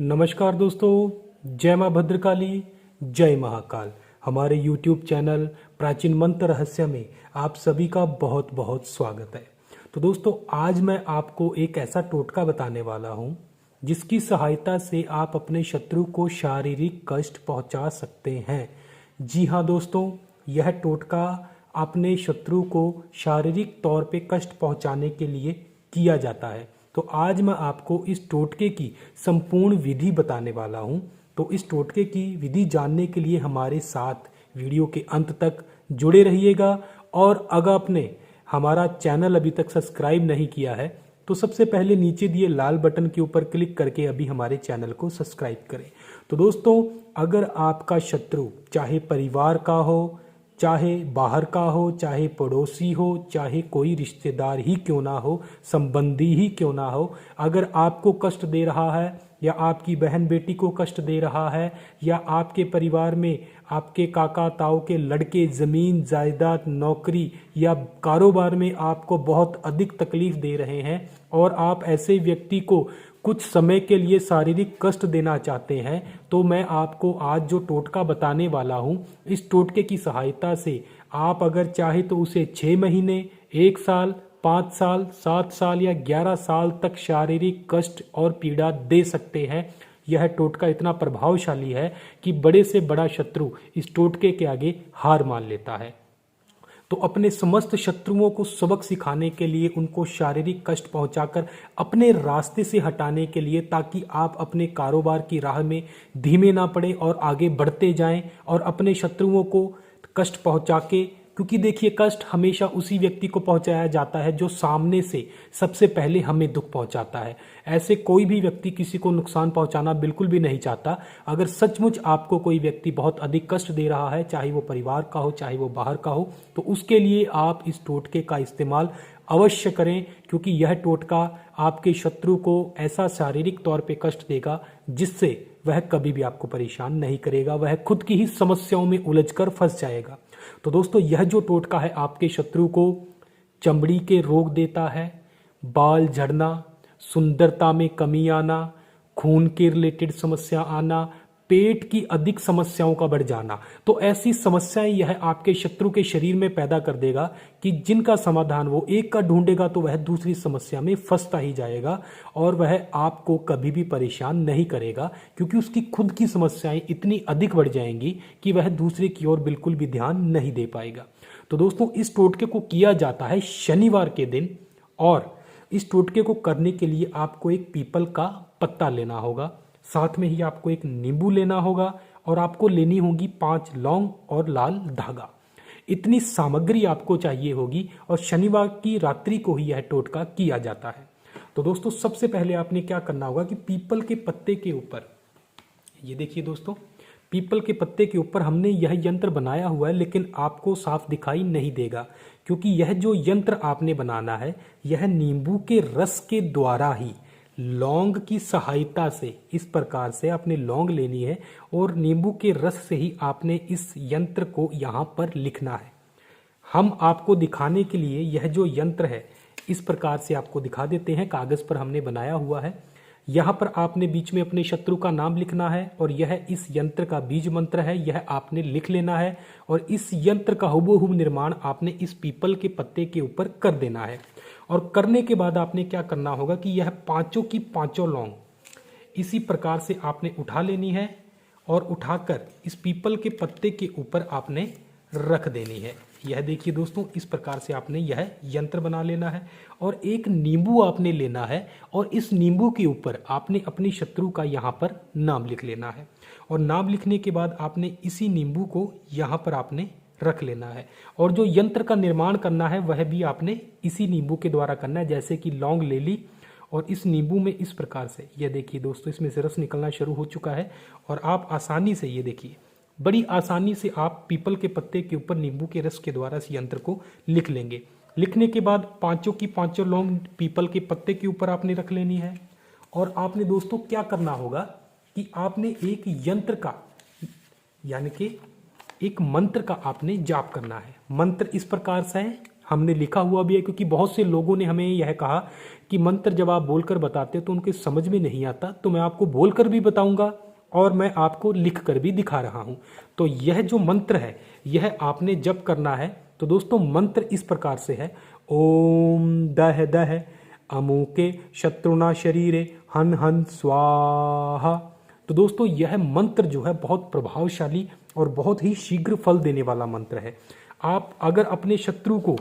नमस्कार दोस्तों, जय माँ भद्रकाली, जय महाकाल। हमारे YouTube चैनल प्राचीन मंत्र रहस्य में आप सभी का बहुत बहुत स्वागत है। तो दोस्तों, आज मैं आपको एक ऐसा टोटका बताने वाला हूँ जिसकी सहायता से आप अपने शत्रु को शारीरिक कष्ट पहुँचा सकते हैं। जी हाँ दोस्तों, यह टोटका अपने शत्रु को शारीरिक तौर पे कष्ट पहुँचाने के लिए किया जाता है। तो आज मैं आपको इस टोटके की संपूर्ण विधि बताने वाला हूं। तो इस टोटके की विधि जानने के लिए हमारे साथ वीडियो के अंत तक जुड़े रहिएगा। और अगर आपने हमारा चैनल अभी तक सब्सक्राइब नहीं किया है तो सबसे पहले नीचे दिए लाल बटन के ऊपर क्लिक करके अभी हमारे चैनल को सब्सक्राइब करें। तो दोस्तों, अगर आपका शत्रु चाहे परिवार का हो, चाहे बाहर का हो, चाहे पड़ोसी हो, चाहे कोई रिश्तेदार ही क्यों ना हो, संबंधी ही क्यों ना हो, अगर आपको कष्ट दे रहा है या आपकी बहन बेटी को कष्ट दे रहा है या आपके परिवार में आपके काका ताऊ के लड़के ज़मीन जायदाद नौकरी या कारोबार में आपको बहुत अधिक तकलीफ दे रहे हैं और आप ऐसे व्यक्ति को कुछ समय के लिए शारीरिक कष्ट देना चाहते हैं, तो मैं आपको आज जो टोटका बताने वाला हूं, इस टोटके की सहायता से आप अगर चाहे तो उसे 6 महीने, 1 साल, 5 साल, 7 साल या 11 साल तक शारीरिक कष्ट और पीड़ा दे सकते हैं। यह टोटका इतना प्रभावशाली है कि बड़े से बड़ा शत्रु इस टोटके के आगे हार मान लेता है। तो अपने समस्त शत्रुओं को सबक सिखाने के लिए, उनको शारीरिक कष्ट पहुंचाकर अपने रास्ते से हटाने के लिए, ताकि आप अपने कारोबार की राह में धीमे ना पड़े और आगे बढ़ते जाएं और अपने शत्रुओं को कष्ट पहुंचा के, क्योंकि देखिए कष्ट हमेशा उसी व्यक्ति को पहुंचाया जाता है जो सामने से सबसे पहले हमें दुख पहुंचाता है। ऐसे कोई भी व्यक्ति किसी को नुकसान पहुंचाना बिल्कुल भी नहीं चाहता। अगर सचमुच आपको कोई व्यक्ति बहुत अधिक कष्ट दे रहा है, चाहे वो परिवार का हो, चाहे वो बाहर का हो, तो उसके लिए आप इस टोटके का इस्तेमाल अवश्य करें, क्योंकि यह टोटका आपके शत्रु को ऐसा शारीरिक तौर पे कष्ट देगा जिससे वह कभी भी आपको परेशान नहीं करेगा, वह खुद की ही समस्याओं में उलझकर फंस जाएगा। तो दोस्तों, यह जो टोटका है आपके शत्रु को चमड़ी के रोग देता है, बाल झड़ना, सुंदरता में कमी आना, खून के रिलेटेड समस्या आना, पेट की अधिक समस्याओं का बढ़ जाना। तो ऐसी समस्याएं यह आपके शत्रु के शरीर में पैदा कर देगा कि जिनका समाधान वो एक का ढूंढेगा तो वह दूसरी समस्या में फंसता ही जाएगा और वह आपको कभी भी परेशान नहीं करेगा, क्योंकि उसकी खुद की समस्याएं इतनी अधिक बढ़ जाएंगी कि वह दूसरे की ओर बिल्कुल भी ध्यान नहीं दे पाएगा। तो दोस्तों, इस टोटके को किया जाता है शनिवार के दिन, और इस टोटके को करने के लिए आपको एक पीपल का पत्ता लेना होगा, साथ में ही आपको एक नींबू लेना होगा और आपको लेनी होगी 5 लौंग और लाल धागा। इतनी सामग्री आपको चाहिए होगी और शनिवार की रात्रि को ही यह टोटका किया जाता है। तो दोस्तों, सबसे पहले आपने क्या करना होगा कि पीपल के पत्ते के ऊपर, ये देखिए दोस्तों, पीपल के पत्ते के ऊपर हमने यह यंत्र बनाया हुआ है, लेकिन आपको साफ दिखाई नहीं देगा, क्योंकि यह जो यंत्र आपने बनाना है यह नींबू के रस के द्वारा ही, लौंग की सहायता से, इस प्रकार से आपने लौंग लेनी है और नींबू के रस से ही आपने इस यंत्र को यहाँ पर लिखना है। हम आपको दिखाने के लिए यह जो यंत्र है इस प्रकार से आपको दिखा देते हैं। कागज पर हमने बनाया हुआ है। यहाँ पर आपने बीच में अपने शत्रु का नाम लिखना है और यह इस यंत्र का बीज मंत्र है, यह आपने लिख लेना है और इस यंत्र का हुबहू निर्माण आपने इस पीपल के पत्ते के ऊपर कर देना है। और करने के बाद आपने क्या करना होगा कि यह पांचों की पांचों लौंग इसी प्रकार से आपने उठा लेनी है और उठाकर इस पीपल के पत्ते के ऊपर आपने रख देनी है। यह देखिए दोस्तों, इस प्रकार से आपने यह यंत्र बना लेना है और एक नींबू आपने लेना है और इस नींबू के ऊपर आपने अपने शत्रु का यहाँ पर नाम लिख लेना है और नाम लिखने के बाद आपने इसी नींबू को यहाँ पर आपने रख लेना है और जो यंत्र का निर्माण करना है वह भी आपने इसी नींबू के द्वारा करना है। जैसे कि लौंग ले ली और इस नींबू में इस प्रकार से, यह देखिए दोस्तों, इसमें से रस निकलना शुरू हो चुका है और आप आसानी से, ये देखिए, बड़ी आसानी से आप पीपल के पत्ते के ऊपर नींबू के रस के द्वारा इस यंत्र को लिख लेंगे। लिखने के बाद पांचों की पांचों लौंग पीपल के पत्ते के ऊपर आपने रख लेनी है और आपने दोस्तों क्या करना होगा कि आपने एक यंत्र का, यानी कि एक मंत्र का आपने जाप करना है। मंत्र इस प्रकार से है, हमने लिखा हुआ भी है, क्योंकि बहुत से लोगों ने हमें यह कहा कि मंत्र जब आप बोलकर बताते हैं तो उनके समझ में नहीं आता, तो मैं आपको बोलकर भी बताऊंगा और मैं आपको लिख कर भी दिखा रहा हूं। तो यह जो मंत्र है यह आपने जब करना है तो दोस्तों मंत्र इस प्रकार से है, ओम दह दह अमुके शत्रुना शरीरे हन हन स्वाहा। तो दोस्तों यह मंत्र जो है बहुत प्रभावशाली और बहुत ही शीघ्र फल देने वाला मंत्र है। आप अगर अपने शत्रु को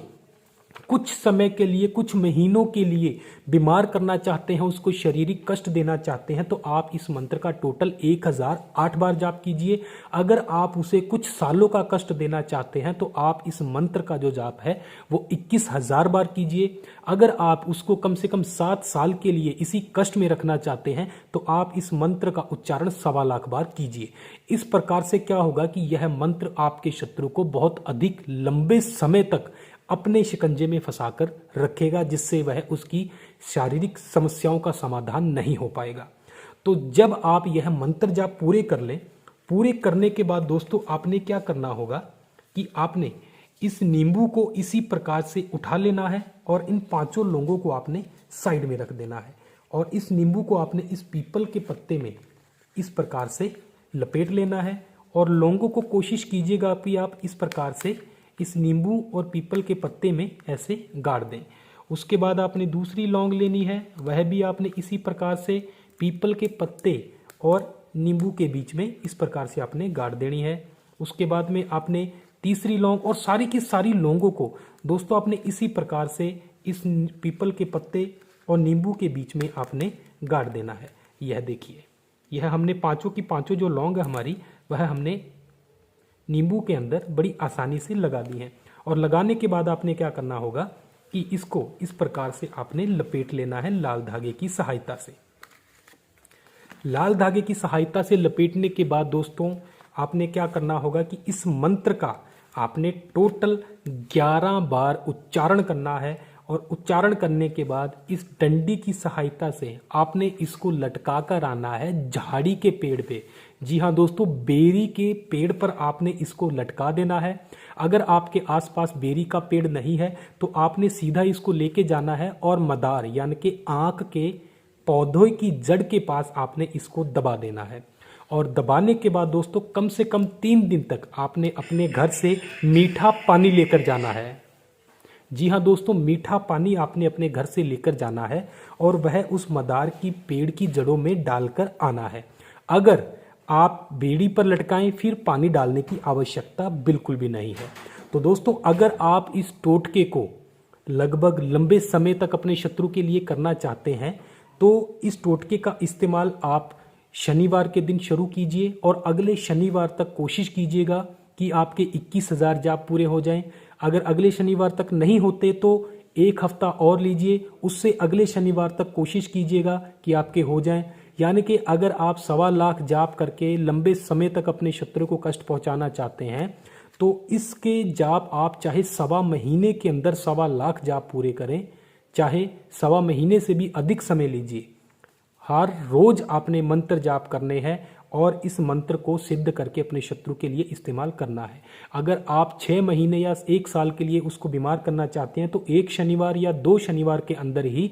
कुछ समय के लिए, कुछ महीनों के लिए बीमार करना चाहते हैं, उसको शारीरिक कष्ट देना चाहते हैं, तो आप इस मंत्र का टोटल 1008 बार जाप कीजिए। अगर आप उसे कुछ सालों का कष्ट देना चाहते हैं तो आप इस मंत्र का जो जाप है वो 21,000 बार कीजिए। अगर आप उसको कम से कम 7 साल के लिए इसी कष्ट में रखना चाहते हैं तो आप इस मंत्र का उच्चारण 1.25 लाख बार कीजिए। इस प्रकार से क्या होगा कि यह मंत्र आपके शत्रु को बहुत अधिक लंबे समय तक अपने शिकंजे में फंसाकर रखेगा, जिससे वह उसकी शारीरिक समस्याओं का समाधान नहीं हो पाएगा। तो जब आप यह मंत्र जाप पूरे कर लें, पूरे करने के बाद दोस्तों आपने क्या करना होगा कि आपने इस नींबू को इसी प्रकार से उठा लेना है और इन 5 लौंगों को आपने साइड में रख देना है और इस नींबू को आपने इस पीपल के पत्ते में इस प्रकार से लपेट लेना है और लौंगों को कोशिश कीजिएगा कि आप इस प्रकार से इस नींबू और पीपल के पत्ते में ऐसे गाड़ दें। उसके बाद आपने दूसरी लौंग लेनी है, वह भी आपने इसी प्रकार से पीपल के पत्ते और नींबू के बीच में इस प्रकार से आपने गाड़ देनी है। उसके बाद में आपने तीसरी लौंग और सारी की सारी लौंगों को दोस्तों आपने इसी प्रकार से इस पीपल के पत्ते और नींबू के बीच में आपने गाड़ देना है। यह देखिए, यह हमने 5 की 5 जो लौंग है हमारी, वह हमने नींबू के अंदर बड़ी आसानी से लगा दी है। और लगाने के बाद आपने क्या करना होगा कि इसको इस प्रकार से आपने लपेट लेना है लाल धागे की सहायता से। लाल धागे की सहायता से लपेटने के बाद दोस्तों आपने क्या करना होगा कि इस मंत्र का आपने टोटल 11 बार उच्चारण करना है और उच्चारण करने के बाद इस डंडी की सहायता से आपने इसको लटका कर आना है झाड़ी के पेड़ पे। जी हाँ दोस्तों, बेरी के पेड़ पर आपने इसको लटका देना है। अगर आपके आसपास बेरी का पेड़ नहीं है तो आपने सीधा इसको लेके जाना है और मदार यानी कि आंख के पौधों की जड़ के पास आपने इसको दबा देना है। और दबाने के बाद दोस्तों कम से कम 3 दिन तक आपने अपने घर से मीठा पानी लेकर जाना है। जी हाँ दोस्तों, मीठा पानी आपने अपने घर से लेकर जाना है और वह उस मदार की पेड़ की जड़ों में डालकर आना है। अगर आप बेड़ी पर लटकाएं फिर पानी डालने की आवश्यकता बिल्कुल भी नहीं है। तो दोस्तों अगर आप इस टोटके को लगभग लंबे समय तक अपने शत्रु के लिए करना चाहते हैं तो इस टोटके का इस्तेमाल आप शनिवार के दिन शुरू कीजिए और अगले शनिवार तक कोशिश कीजिएगा कि आपके 21,000 जाप पूरे हो जाएं। अगर अगले शनिवार तक नहीं होते तो 1 हफ्ता और लीजिए, उससे अगले शनिवार तक कोशिश कीजिएगा कि आपके हो जाएं। यानी कि अगर आप 1.25 लाख जाप करके लंबे समय तक अपने शत्रु को कष्ट पहुंचाना चाहते हैं तो इसके जाप आप चाहे 1.25 महीने के अंदर 1.25 लाख जाप पूरे करें, चाहे 1.25 महीने से भी अधिक समय लीजिए। हर रोज आपने मंत्र जाप करने हैं और इस मंत्र को सिद्ध करके अपने शत्रु के लिए इस्तेमाल करना है। अगर आप 6 महीने या 1 साल के लिए उसको बीमार करना चाहते हैं तो 1 शनिवार या 2 शनिवार के अंदर ही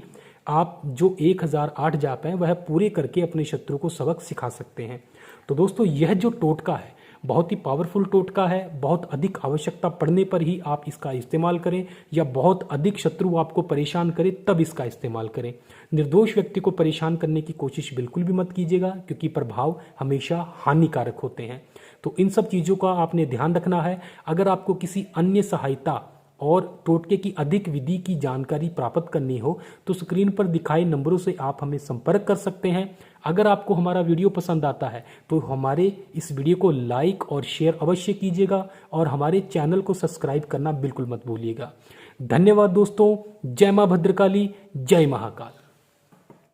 आप जो 1008 जाप हैं वह पूरे करके अपने शत्रु को सबक सिखा सकते हैं। तो दोस्तों यह जो टोटका है बहुत ही पावरफुल टोटका है। बहुत अधिक आवश्यकता पड़ने पर ही आप इसका इस्तेमाल करें या बहुत अधिक शत्रु आपको परेशान करे तब इसका इस्तेमाल करें। निर्दोष व्यक्ति को परेशान करने की कोशिश बिल्कुल भी मत कीजिएगा क्योंकि प्रभाव हमेशा हानिकारक होते हैं। तो इन सब चीज़ों का आपने ध्यान रखना है। अगर आपको किसी अन्य सहायता और टोटके की अधिक विधि की जानकारी प्राप्त करनी हो तो स्क्रीन पर दिखाए नंबरों से आप हमें संपर्क कर सकते हैं। अगर आपको हमारा वीडियो पसंद आता है तो हमारे इस वीडियो को लाइक और शेयर अवश्य कीजिएगा और हमारे चैनल को सब्सक्राइब करना बिल्कुल मत भूलिएगा। धन्यवाद दोस्तों। जय मां भद्रकाली, जय महाकाल।